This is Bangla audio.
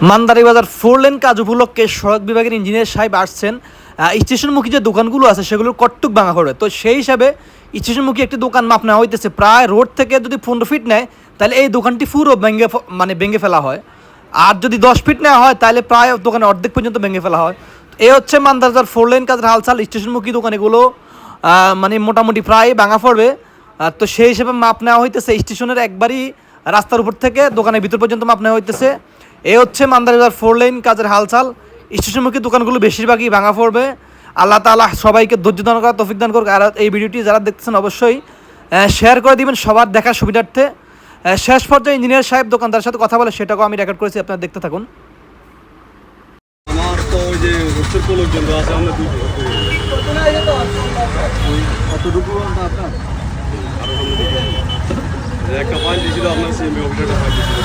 মান্দারীবাজার 4 লেন কাজ উপলক্ষে সড়ক বিভাগের ইঞ্জিনিয়ার সাহেব আসছেন স্টেশনমুখী যে দোকানগুলো আছে সেগুলোর কটটুক ভাঙা করবে। তো সেই হিসাবে স্টেশনমুখী একটি দোকান মাপ নেওয়া হইতেছে, প্রায় রোড থেকে যদি 15 ফিট নেয় তাহলে এই দোকানটি পুরো ভেঙে ফেলা হয়। আর যদি 10 ফিট নেওয়া হয় তাহলে প্রায় দোকানে অর্ধেক পর্যন্ত ভেঙে ফেলা হয়। এ হচ্ছে মান্দারীবাজার 4 লেন কাজের হালচাল। স্টেশনমুখী দোকান এগুলো মানে মোটামুটি প্রায় ভাঙা পড়বে। তো সেই হিসেবে মাপ নেওয়া হইতেছে স্টেশনের একবারই রাস্তার উপর থেকে দোকানের ভিতর পর্যন্ত মাপ নেওয়া হইতেছে। এ হচ্ছে মান্দারীবাজার 4 লেন কাজের হালচাল। স্টেশনমুখী দোকানগুলো বেশিরভাগই ভাঙা পড়বে। আল্লাহ তাআলা সবাইকে ধৈর্য দান করা, তৌফিক দান করুক। আর এই ভিডিওটি যারা দেখতেছেন অবশ্যই শেয়ার করে দিবেন সবার দেখার সুবিধার্থে। শেষ পর্যায়ে ইঞ্জিনিয়ার সাহেব দোকানদারের সাথে কথা বলে সেটাকেও আমি রেকর্ড করেছি, আপনারা দেখতে থাকুন। আমার তো ওই যে উত্তর লোকজন আছে, আমরা কতটুকু আপনার একটা ফাইল দিয়েছিল আপনার সিএমবি অফিসারটা ফাইল দিয়েছিল।